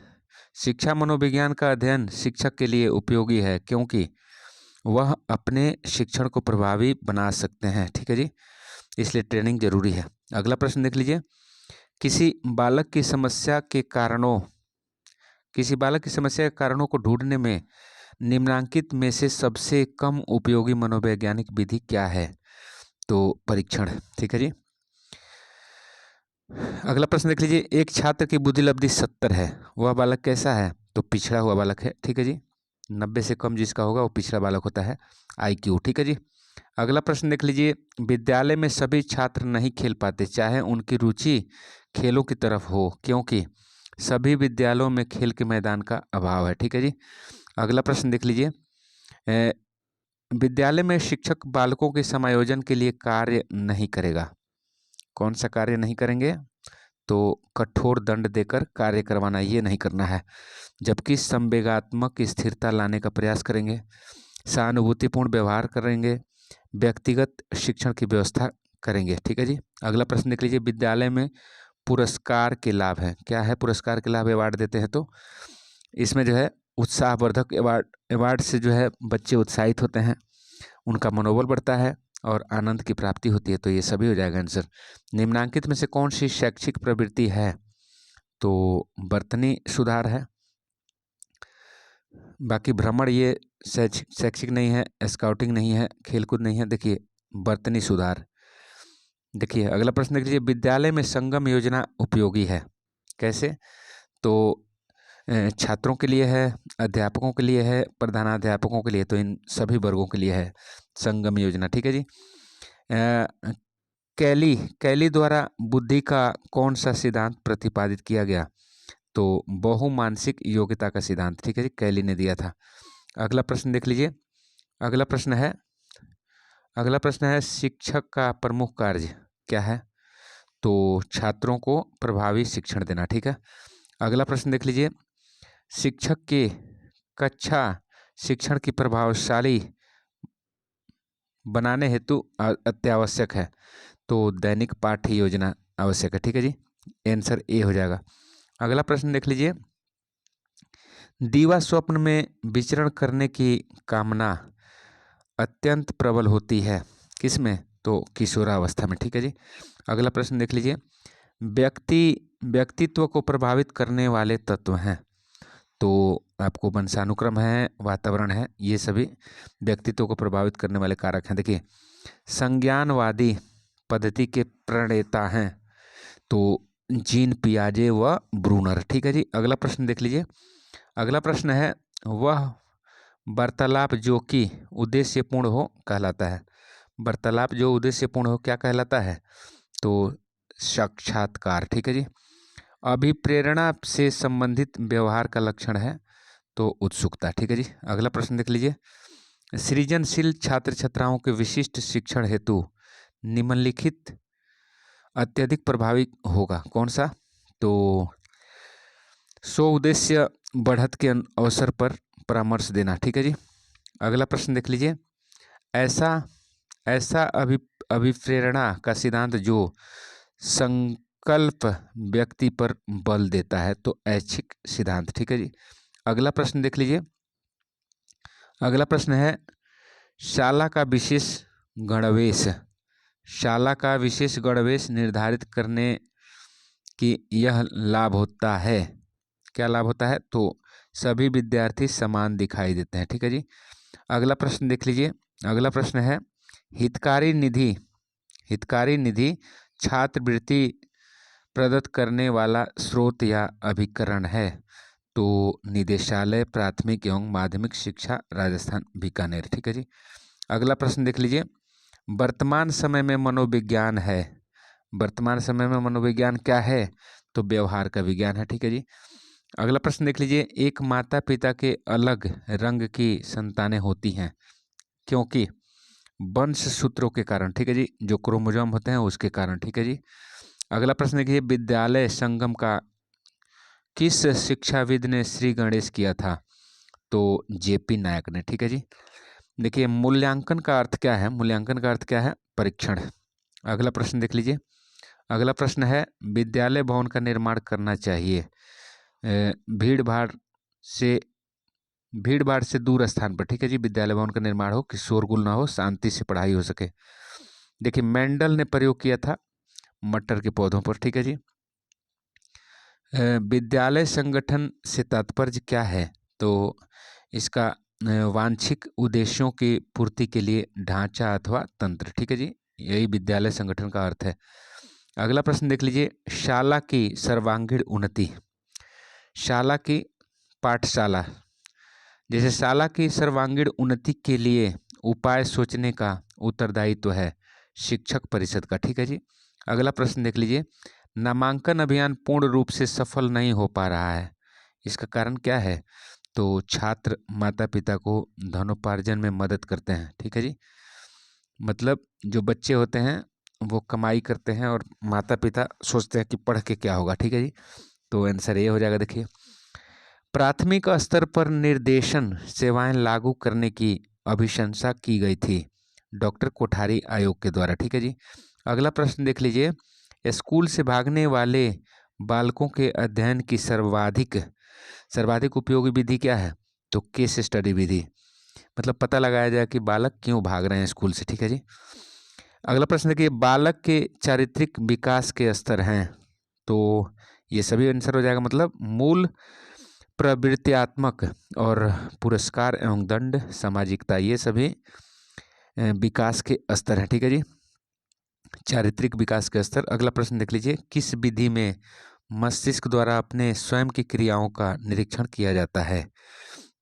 शिक्षा मनोविज्ञान का अध्ययन शिक्षक के लिए उपयोगी है क्योंकि वह अपने शिक्षण को प्रभावी बना सकते हैं, ठीक है जी। इसलिए ट्रेनिंग जरूरी है। अगला प्रश्न देख लीजिए, किसी बालक की समस्या के कारणों को ढूंढने में निम्नलिखित में से सबसे कम उपयोगी मनोवैज्ञानिक विधि क्या है? तो परीक्षण, ठीक है जी। अगला प्रश्न देख लीजिए, एक छात्र की बुद्धि लब्धि 70 है, वह बालक कैसा है? तो पिछड़ा हुआ बालक है, ठीक है जी। 90 से कम जिसका होगा वो पिछड़ा बालक होता है, IQ, ठीक है जी। अगला प्रश्न देख लीजिए, विद्यालय में सभी छात्र नहीं खेल पाते चाहे उनकी रुचि खेलों की तरफ हो क्योंकि सभी विद्यालयों में खेल के मैदान का अभाव है, ठीक है जी। अगला प्रश्न देख लीजिए, विद्यालय में शिक्षक बालकों के समायोजन के लिए कार्य नहीं करेगा। कौन सा कार्य नहीं करेंगे? तो कठोर दंड देकर कार्य करवाना, ये नहीं करना है। जबकि संवेगात्मक स्थिरता लाने का प्रयास करेंगे, सहानुभूतिपूर्ण व्यवहार करेंगे, व्यक्तिगत शिक्षण की व्यवस्था करेंगे, ठीक है जी। अगला प्रश्न देख लीजिए, विद्यालय में पुरस्कार के लाभ हैं। क्या है पुरस्कार के लाभ? अवार्ड देते हैं तो इसमें जो है उत्साहवर्धक अवार्ड से जो है बच्चे उत्साहित होते हैं, उनका मनोबल बढ़ता है और आनंद की प्राप्ति होती है, तो ये सभी हो जाएगा आंसर। निम्नांकित में से कौन सी शैक्षिक प्रवृत्ति है? तो वर्तनी सुधार है। बाकी भ्रमण ये शैक्षिक नहीं है, स्काउटिंग नहीं है, खेलकूद नहीं है। देखिए वर्तनी सुधार। देखिए अगला प्रश्न देख लीजिए, विद्यालय में संगम योजना उपयोगी है। कैसे? तो छात्रों के लिए है, अध्यापकों के लिए है, प्रधानाध्यापकों के लिए, तो इन सभी वर्गों के लिए है संगम योजना, ठीक है जी। कैली द्वारा बुद्धि का कौन सा सिद्धांत प्रतिपादित किया गया? तो बहुमानसिक योग्यता का सिद्धांत, ठीक है जी, कैली ने दिया था। अगला प्रश्न देख लीजिए, अगला प्रश्न है शिक्षक का प्रमुख कार्य क्या है? तो छात्रों को प्रभावी शिक्षण देना, ठीक है। अगला प्रश्न देख लीजिए, शिक्षक के कक्षा शिक्षण की प्रभावशाली बनाने हेतु अत्यावश्यक है, तो दैनिक पाठ्य योजना आवश्यक है, ठीक है जी। आंसर ए हो जाएगा। अगला प्रश्न देख लीजिए, दीवा स्वप्न में विचरण करने की कामना अत्यंत प्रबल होती है किसमें? तो किशोरावस्था में, ठीक है जी। अगला प्रश्न देख लीजिए, व्यक्तित्व को प्रभावित करने वाले तत्व हैं, तो आपको वंशानुक्रम है, वातावरण है, ये सभी व्यक्तित्व को प्रभावित करने वाले कारक हैं। देखिए संज्ञानवादी पद्धति के प्रणेता हैं, तो जीन पियाजे व ब्रूनर, ठीक है जी। अगला प्रश्न देख लीजिए, अगला प्रश्न है, वह वार्तालाप जो कि उद्देश्यपूर्ण हो कहलाता है। वार्तालाप जो उद्देश्यपूर्ण हो क्या कहलाता है? तो साक्षात्कार, ठीक है जी। अभिप्रेरणा से संबंधित व्यवहार का लक्षण है, तो उत्सुकता, ठीक है जी। अगला प्रश्न देख लीजिए, सृजनशील छात्र छात्राओं के विशिष्ट शिक्षण हेतु निम्नलिखित अत्यधिक प्रभावी होगा कौन सा? तो स्व उद्देश्य बढ़त के अवसर पर परामर्श देना, ठीक है जी। अगला प्रश्न देख लीजिए, ऐसा अभिप्रेरणा का सिद्धांत जो विकल्प व्यक्ति पर बल देता है, तो ऐच्छिक सिद्धांत। ठीक है जी। अगला प्रश्न देख लीजिए। अगला प्रश्न है, शाला का विशेष गणवेश, शाला का विशेष गणवेश निर्धारित करने की यह लाभ होता है। क्या लाभ होता है? तो सभी विद्यार्थी समान दिखाई देते हैं। ठीक है जी। अगला प्रश्न देख लीजिए। अगला प्रश्न है, हितकारी निधि, हितकारी निधि छात्रवृत्ति प्रदत्त करने वाला स्रोत या अभिकरण है। तो निदेशालय प्राथमिक एवं माध्यमिक शिक्षा राजस्थान बीकानेर। ठीक है जी। अगला प्रश्न देख लीजिए। वर्तमान समय में मनोविज्ञान है, वर्तमान समय में मनोविज्ञान क्या है? तो व्यवहार का विज्ञान है। ठीक है जी। अगला प्रश्न देख लीजिए। एक माता पिता के अलग रंग की संतानें होती हैं क्योंकि वंश सूत्रों के कारण। ठीक है जी। जो क्रोमोसोम होते हैं उसके कारण। ठीक है जी। अगला प्रश्न देखिए, विद्यालय संगम का किस शिक्षाविद ने श्री गणेश किया था? तो जेपी नायक ने। ठीक है जी। देखिए, मूल्यांकन का अर्थ क्या है? मूल्यांकन का अर्थ क्या है? परीक्षण। अगला प्रश्न देख लीजिए। अगला प्रश्न है, विद्यालय भवन का निर्माण करना चाहिए भीड़ भाड़ से दूर स्थान पर। ठीक है जी। विद्यालय भवन का निर्माण हो कि शोरगुल ना हो, शांति से पढ़ाई हो सके। देखिए, मेंडल ने प्रयोग किया था मटर के पौधों पर। ठीक है जी। विद्यालय संगठन से तात्पर्य क्या है? तो इसका वांछित उद्देश्यों की पूर्ति के लिए ढांचा अथवा तंत्र। ठीक है जी। यही विद्यालय संगठन का अर्थ है। अगला प्रश्न देख लीजिए। शाला की सर्वांगीण उन्नति, शाला की पाठशाला, जैसे शाला की सर्वांगीण उन्नति के लिए उपाय सोचने का उत्तरदायित्व है शिक्षक परिषद का। ठीक है जी। अगला प्रश्न देख लीजिए। नामांकन अभियान पूर्ण रूप से सफल नहीं हो पा रहा है, इसका कारण क्या है? तो छात्र माता पिता को धनोपार्जन में मदद करते हैं। ठीक है जी। मतलब जो बच्चे होते हैं वो कमाई करते हैं और माता पिता सोचते हैं कि पढ़ के क्या होगा। ठीक है जी। तो आंसर ये हो जाएगा। देखिए, प्राथमिक स्तर पर निर्देशन सेवाएं लागू करने की अभिशंसा की गई थी डॉक्टर कोठारी आयोग के द्वारा। ठीक है जी। अगला प्रश्न देख लीजिए। स्कूल से भागने वाले बालकों के अध्ययन की सर्वाधिक उपयोगी विधि क्या है? तो केस स्टडी विधि, मतलब पता लगाया जाए कि बालक क्यों भाग रहे हैं स्कूल से। ठीक है जी। अगला प्रश्न देखिए, बालक के चारित्रिक विकास के स्तर हैं। तो ये सभी आंसर हो जाएगा। मतलब मूल, प्रवृत्त्यात्मक और पुरस्कार एवं दंड, सामाजिकता, ये सभी विकास के स्तर हैं। ठीक है जी। चारित्रिक विकास के स्तर। अगला प्रश्न देख लीजिए। किस विधि में मस्तिष्क द्वारा अपने स्वयं की क्रियाओं का निरीक्षण किया जाता है?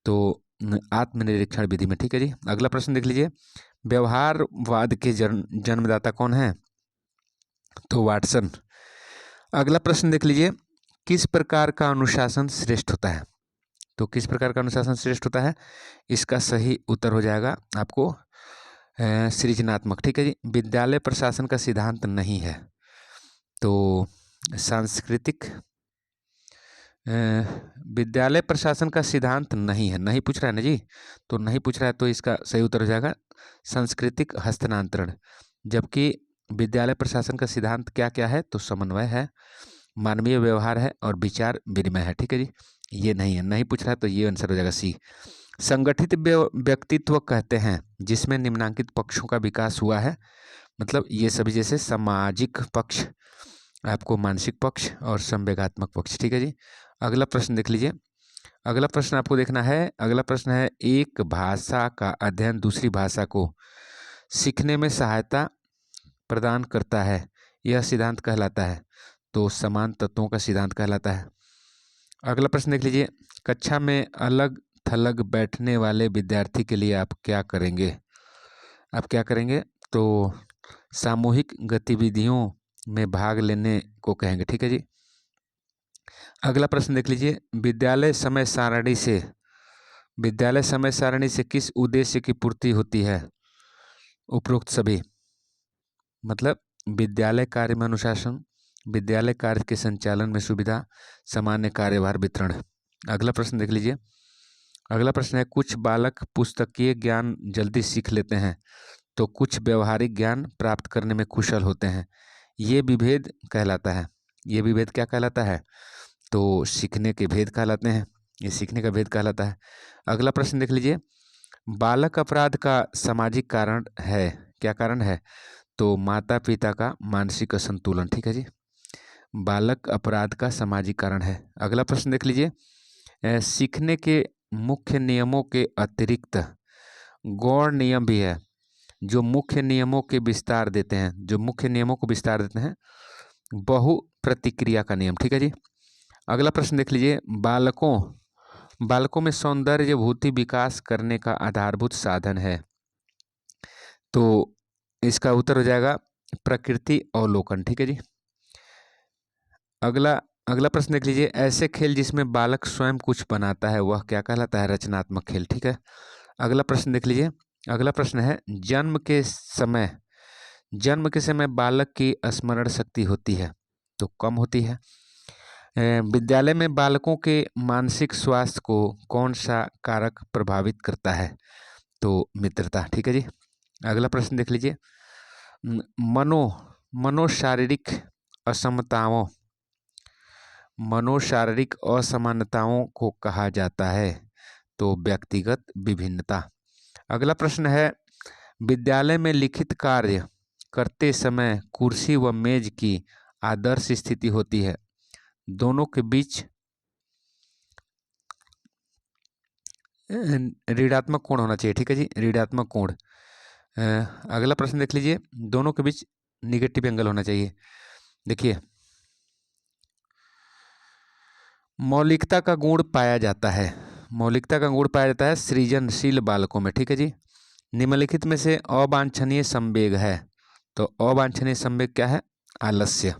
तो आत्मनिरीक्षण विधि में। ठीक है जी। अगला प्रश्न देख लीजिए। व्यवहारवाद के जन्मदाता कौन है? तो वाटसन। अगला प्रश्न देख लीजिए। किस प्रकार का अनुशासन श्रेष्ठ होता है? तो किस प्रकार का अनुशासन श्रेष्ठ होता है? इसका सही उत्तर हो जाएगा आपको सृजनात्मक। ठीक है जी। विद्यालय प्रशासन का सिद्धांत नहीं है, तो सांस्कृतिक। विद्यालय प्रशासन का सिद्धांत नहीं है, नहीं पूछ रहा है ना जी, तो नहीं पूछ रहा है तो इसका सही उत्तर हो जाएगा सांस्कृतिक हस्तांतरण। जबकि विद्यालय प्रशासन का सिद्धांत क्या क्या है? तो समन्वय है, मानवीय व्यवहार है और विचार विनिमय है। ठीक है जी। ये नहीं है, नहीं पूछ रहा है तो ये आंसर हो जाएगा सी। संगठित व्यक्तित्व कहते हैं जिसमें निम्नलिखित पक्षों का विकास हुआ है। मतलब ये सभी, जैसे सामाजिक पक्ष, आपको मानसिक पक्ष और संवेगात्मक पक्ष। ठीक है जी। अगला प्रश्न देख लीजिए। अगला प्रश्न आपको देखना है। अगला प्रश्न है, एक भाषा का अध्ययन दूसरी भाषा को सीखने में सहायता प्रदान करता है, यह सिद्धांत कहलाता है। तो समान तत्वों का सिद्धांत कहलाता है। अगला प्रश्न देख लीजिए। कक्षा में अलग थलग बैठने वाले विद्यार्थी के लिए आप क्या करेंगे? आप क्या करेंगे? तो सामूहिक गतिविधियों में भाग लेने को कहेंगे। ठीक है जी। अगला प्रश्न देख लीजिए। विद्यालय समय सारणी से किस उद्देश्य की पूर्ति होती है? उपरोक्त सभी, मतलब विद्यालय कार्य में अनुशासन, विद्यालय कार्य के संचालन में सुविधा, सामान्य कार्यभार वितरण। अगला प्रश्न देख लीजिए। अगला प्रश्न है, कुछ बालक पुस्तकीय ज्ञान जल्दी सीख लेते हैं तो कुछ व्यवहारिक ज्ञान प्राप्त करने में कुशल होते हैं, ये विभेद कहलाता है। ये भी भेद क्या कहलाता है? तो सीखने के भेद कहलाते हैं, ये सीखने का भेद कहलाता है। अगला प्रश्न देख लीजिए, बालक अपराध का सामाजिक कारण है, क्या कारण है? तो माता पिता का मानसिक असंतुलन। ठीक है जी, बालक अपराध का सामाजिक कारण है। अगला प्रश्न देख लीजिए, सीखने के मुख्य नियमों के अतिरिक्त गौण नियम भी है जो मुख्य नियमों के विस्तार देते हैं, जो मुख्य नियमों को विस्तार देते हैं, बहु प्रतिक्रिया का नियम। ठीक है जी। अगला प्रश्न देख लीजिए, बालकों में सौंदर्य भूति विकास करने का आधारभूत साधन है। तो इसका उत्तर हो जाएगा प्रकृति अवलोकन। ठीक है जी। अगला प्रश्न देख लीजिए, ऐसे खेल जिसमें बालक स्वयं कुछ बनाता है वह क्या कहलाता है? रचनात्मक खेल। ठीक है। अगला प्रश्न देख लीजिए, अगला प्रश्न है, जन्म के समय बालक की स्मरण शक्ति होती है तो कम होती है। विद्यालय में बालकों के मानसिक स्वास्थ्य को कौन सा कारक प्रभावित करता है? तो मित्रता। ठीक है जी। अगला प्रश्न देख लीजिए, मनोशारीरिक असमानताओं को कहा जाता है तो व्यक्तिगत विभिन्नता। अगला प्रश्न है, विद्यालय में लिखित कार्य करते समय कुर्सी व मेज की आदर्श स्थिति होती है, दोनों के बीच ऋणात्मक कोण होना चाहिए। ठीक है जी, ऋणात्मक कोण। अगला प्रश्न देख लीजिए, दोनों के बीच निगेटिव एंगल होना चाहिए। देखिए, मौलिकता का गुण पाया जाता है सृजनशील बालकों में। ठीक है जी। निम्नलिखित में से अवांछनीय संवेग है, तो अवांछनीय संवेग क्या है? आलस्य।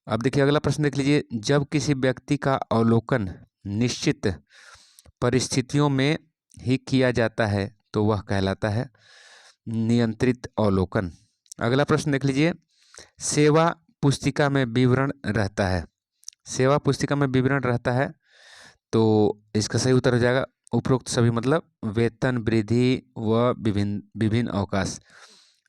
अब देखिए, अगला प्रश्न देख लीजिए, जब किसी व्यक्ति का अवलोकन निश्चित परिस्थितियों में ही किया जाता है तो वह कहलाता है नियंत्रित अवलोकन। अगला प्रश्न देख लीजिए, सेवा पुस्तिका में विवरण रहता है तो इसका सही उत्तर हो जाएगा उपरोक्त सभी, मतलब वेतन वृद्धि व विभिन्न अवकाश,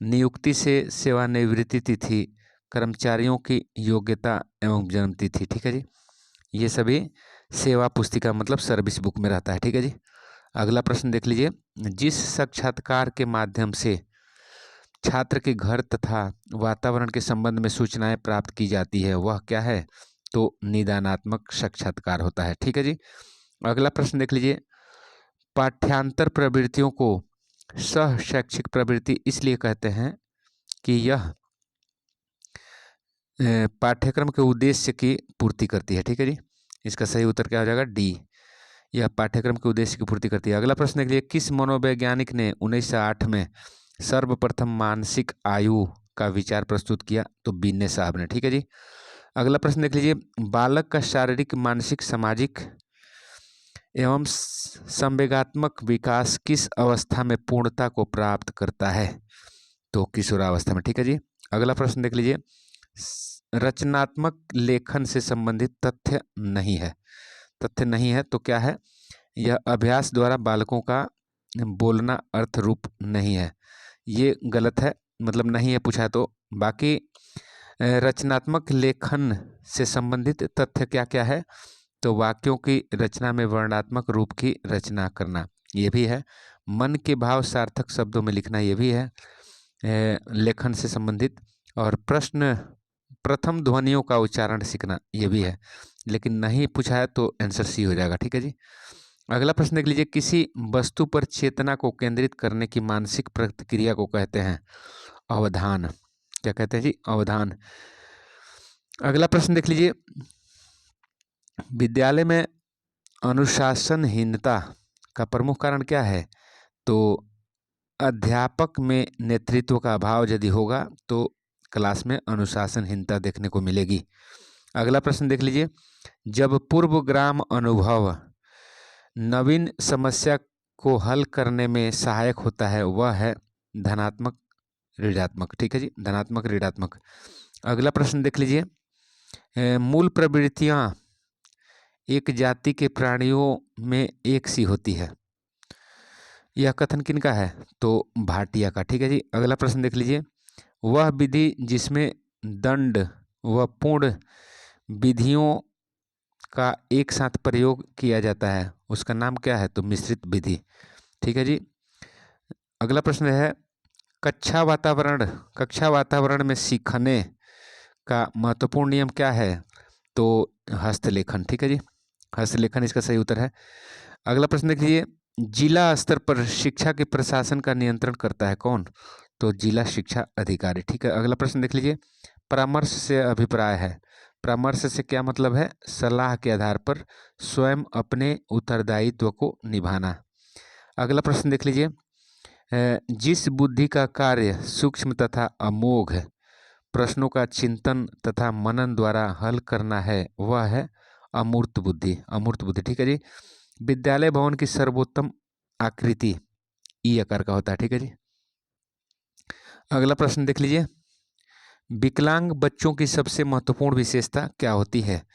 नियुक्ति से सेवानिवृत्ति तिथि, कर्मचारियों की योग्यता एवं जन्म तिथि। ठीक है जी, ये सभी सेवा पुस्तिका मतलब सर्विस बुक में रहता है। ठीक है जी। अगला प्रश्न देख लीजिए, जिस साक्षात्कार के माध्यम से छात्र के घर तथा वातावरण के संबंध में सूचनाएं प्राप्त की जाती है वह क्या है? तो निदानात्मक साक्षात्कार होता है। ठीक है जी। अगला प्रश्न देख लीजिए, पाठ्यांतर प्रवृत्तियों को सह शैक्षिक प्रवृत्ति इसलिए कहते हैं कि यह पाठ्यक्रम के उद्देश्य की पूर्ति करती है। ठीक है जी, इसका सही उत्तर क्या हो जाएगा? डी, यह पाठ्यक्रम के उद्देश्य की पूर्ति करती है। अगला प्रश्न देख लीजिए, किस मनोवैज्ञानिक ने 1908 में सर्वप्रथम मानसिक आयु का विचार प्रस्तुत किया? तो बिन्ने साहब ने। ठीक है जी। अगला प्रश्न देख लीजिए, बालक का शारीरिक, मानसिक, सामाजिक एवं संवेगात्मक विकास किस अवस्था में पूर्णता को प्राप्त करता है? तो किशोरावस्था में। ठीक है जी। अगला प्रश्न देख लीजिए, रचनात्मक लेखन से संबंधित तथ्य नहीं है तो क्या है? यह अभ्यास द्वारा बालकों का बोलना अर्थ रूप नहीं है, ये गलत है, मतलब नहीं है पूछा है तो। बाकी रचनात्मक लेखन से संबंधित तथ्य क्या क्या है? तो वाक्यों की रचना में वर्णात्मक रूप की रचना करना, ये भी है। मन के भाव सार्थक शब्दों में लिखना, ये भी है लेखन से संबंधित। और प्रथम ध्वनियों का उच्चारण सीखना, ये भी है, लेकिन नहीं पूछा है तो आंसर सी हो जाएगा। ठीक है जी। अगला प्रश्न देख लीजिए, किसी वस्तु पर चेतना को केंद्रित करने की मानसिक प्रतिक्रिया को कहते हैं अवधान। क्या कहते हैं जी? अवधान। अगला प्रश्न देख लीजिए, विद्यालय में अनुशासनहीनता का प्रमुख कारण क्या है? तो अध्यापक में नेतृत्व का अभाव यदि होगा तो क्लास में अनुशासनहीनता देखने को मिलेगी। अगला प्रश्न देख लीजिए, जब पूर्वग्राम अनुभव नवीन समस्या को हल करने में सहायक होता है वह है धनात्मक ऋणात्मक। ठीक है जी, धनात्मक ऋणात्मक। अगला प्रश्न देख लीजिए, मूल प्रवृत्तियां एक जाति के प्राणियों में एक सी होती है, यह कथन किनका है? तो भाटिया का। ठीक है जी। अगला प्रश्न देख लीजिए, वह विधि जिसमें दंड व पूर्ण विधियों का एक साथ प्रयोग किया जाता है उसका नाम क्या है? तो मिश्रित विधि। ठीक है जी। अगला प्रश्न है कक्षा वातावरण में सीखने का महत्वपूर्ण नियम क्या है? तो हस्तलेखन। ठीक है जी, हस्तलेखन इसका सही उत्तर है। अगला प्रश्न देखिए, जिला स्तर पर शिक्षा के प्रशासन का नियंत्रण करता है कौन? तो जिला शिक्षा अधिकारी। ठीक है। अगला प्रश्न देख लीजिए, परामर्श से अभिप्राय है। परामर्श से क्या मतलब है? सलाह के आधार पर स्वयं अपने उत्तरदायित्व को निभाना। अगला प्रश्न देख लीजिए, जिस बुद्धि का कार्य सूक्ष्म तथा अमोघ प्रश्नों का चिंतन तथा मनन द्वारा हल करना है वह है अमूर्त बुद्धि। अमूर्त बुद्धि। ठीक है जी। विद्यालय भवन की सर्वोत्तम आकृति ई आकार का होता है। ठीक है जी। अगला प्रश्न देख लीजिए, विकलांग बच्चों की सबसे महत्वपूर्ण विशेषता क्या होती है?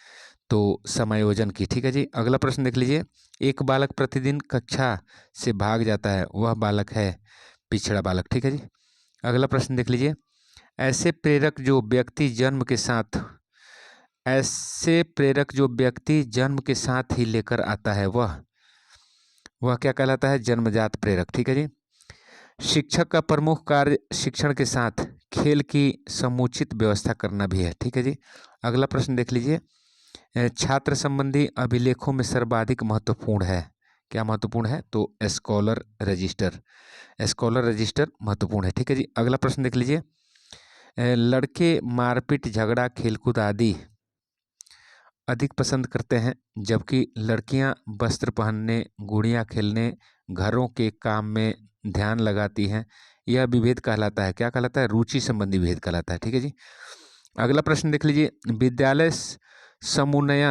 तो समायोजन की। ठीक है जी। अगला प्रश्न देख लीजिए, एक बालक प्रतिदिन कक्षा से भाग जाता है वह बालक है पिछड़ा बालक। ठीक है जी। अगला प्रश्न देख लीजिए, ऐसे प्रेरक जो व्यक्ति जन्म के साथ ही लेकर आता है वह क्या कहलाता है? जन्मजात प्रेरक। ठीक है जी। शिक्षक का प्रमुख कार्य शिक्षण के साथ खेल की समुचित व्यवस्था करना भी है। ठीक है जी। अगला प्रश्न देख लीजिए, छात्र संबंधी अभिलेखों में सर्वाधिक महत्वपूर्ण है, क्या महत्वपूर्ण है? तो स्कॉलर रजिस्टर। स्कॉलर रजिस्टर महत्वपूर्ण है। ठीक है जी। अगला प्रश्न देख लीजिए, लड़के मारपीट झगड़ा खेलकूद आदि अधिक पसंद करते हैं जबकि लड़कियां वस्त्र पहनने गुड़ियां खेलने घरों के काम में ध्यान लगाती हैं। यह विभेद कहलाता है, क्या कहलाता है? रुचि संबंधी विभेद कहलाता है। ठीक है जी। अगला प्रश्न देख लीजिए, विद्यालय समुन्नय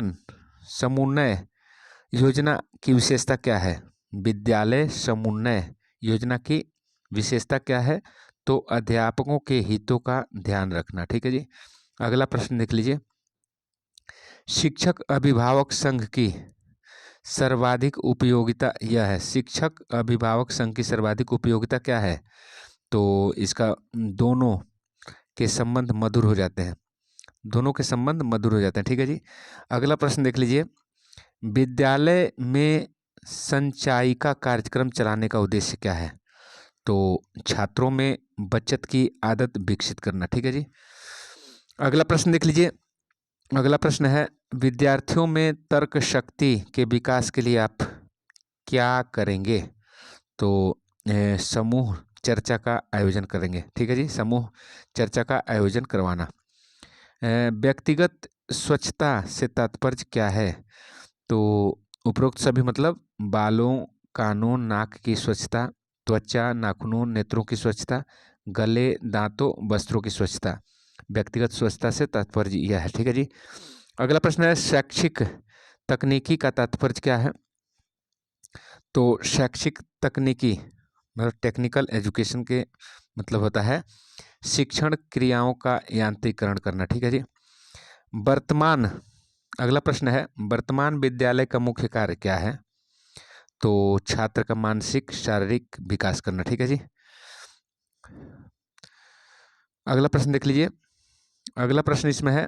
योजना की विशेषता क्या है? विद्यालय समुन्नय योजना की विशेषता क्या है? तो अध्यापकों के हितों का ध्यान रखना। ठीक है जी। अगला प्रश्न देख लीजिए, शिक्षक अभिभावक संघ की सर्वाधिक उपयोगिता यह है। शिक्षक अभिभावक संघ की सर्वाधिक उपयोगिता क्या है? तो इसका दोनों के संबंध मधुर हो जाते हैं। दोनों के संबंध मधुर हो जाते हैं। ठीक है जी। अगला प्रश्न देख लीजिए, विद्यालय में संचायिका कार्यक्रम चलाने का उद्देश्य क्या है? तो छात्रों में बचत की आदत विकसित करना। ठीक है जी। अगला प्रश्न देख लीजिए, अगला प्रश्न है, विद्यार्थियों में तर्क शक्ति के विकास के लिए आप क्या करेंगे? तो समूह चर्चा का आयोजन करेंगे। ठीक है जी। समूह चर्चा का आयोजन करवाना। व्यक्तिगत स्वच्छता से तात्पर्य क्या है? तो उपरोक्त सभी मतलब बालों कानों नाक की स्वच्छता, त्वचा नाखूनों नेत्रों की स्वच्छता, गले दांतों वस्त्रों की स्वच्छता। व्यक्तिगत स्वच्छता से तात्पर्य यह है। ठीक है जी। अगला प्रश्न है, शैक्षिक तकनीकी का तात्पर्य क्या है? तो शैक्षिक तकनीकी मतलब टेक्निकल एजुकेशन के मतलब होता है शिक्षण क्रियाओं का यांत्रिकरण करना। ठीक है जी। वर्तमान अगला प्रश्न है, वर्तमान विद्यालय का मुख्य कार्य क्या है? तो छात्र का मानसिक शारीरिक विकास करना। ठीक है जी। अगला प्रश्न देख लीजिए, अगला प्रश्न इसमें है,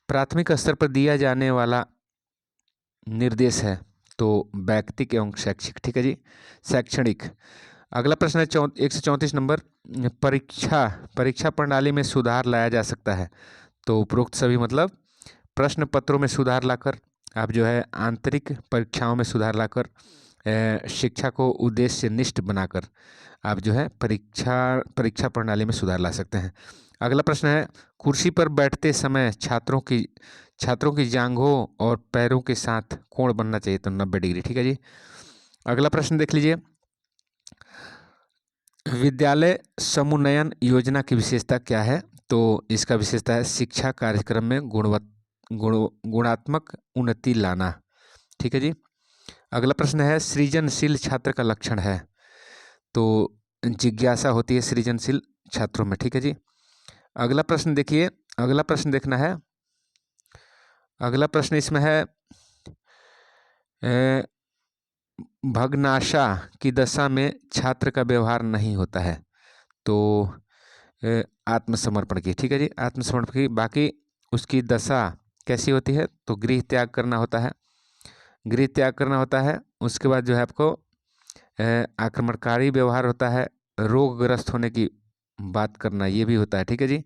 प्राथमिक स्तर पर दिया जाने वाला निर्देश है तो व्यक्तिक एवं शैक्षिक। ठीक है जी। शैक्षणिक। अगला प्रश्न है 134 नंबर, परीक्षा प्रणाली में सुधार लाया जा सकता है। तो उपरोक्त सभी मतलब प्रश्न पत्रों में सुधार लाकर आप जो है आंतरिक परीक्षाओं में सुधार लाकर शिक्षा को उद्देश्यनिष्ठ बनाकर आप जो है परीक्षा प्रणाली में सुधार ला सकते हैं। अगला प्रश्न है, कुर्सी पर बैठते समय छात्रों की जांघों और पैरों के साथ कोण बनना चाहिए तो 90 डिग्री। ठीक है जी। अगला प्रश्न देख लीजिए, विद्यालय समुन्नयन योजना की विशेषता क्या है? तो इसका विशेषता है शिक्षा कार्यक्रम में गुणात्मक उन्नति लाना। ठीक है जी। अगला प्रश्न है, सृजनशील छात्र का लक्षण है। तो जिज्ञासा होती है सृजनशील छात्रों में। ठीक है जी। अगला प्रश्न देखिए, अगला प्रश्न देखना है, अगला प्रश्न इसमें है, भग्नाशा की दशा में छात्र का व्यवहार नहीं होता है। तो आत्मसमर्पण की। ठीक है जी, आत्मसमर्पण की। बाकी उसकी दशा कैसी होती है, तो गृह त्याग करना होता है, गृह त्याग करना होता है। उसके बाद जो है आपको आक्रमणकारी व्यवहार होता है, रोगग्रस्त होने की बात करना ये भी होता है। ठीक है जी,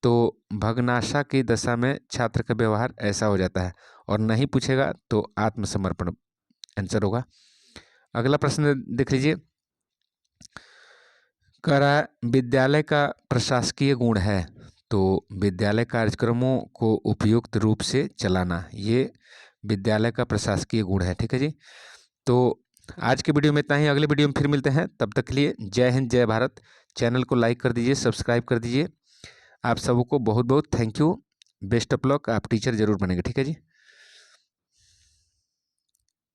तो भग्नाशा की दशा में छात्र का व्यवहार ऐसा हो जाता है, और नहीं पूछेगा तो आत्मसमर्पण आंसर होगा। अगला प्रश्न देख लीजिए, करा विद्यालय का प्रशासकीय गुण है, तो विद्यालय कार्यक्रमों को उपयुक्त रूप से चलाना, ये विद्यालय का प्रशासकीय गुण है। ठीक है जी, तो आज के वीडियो में इतना ही। अगले वीडियो में फिर मिलते हैं, तब तक के लिए जय हिंद जय भारत। चैनल को लाइक कर दीजिए, सब्सक्राइब कर दीजिए। आप सबको बहुत बहुत thank you, best of luck. आप टीचर जरूर बनेंगे। ठीक है जी।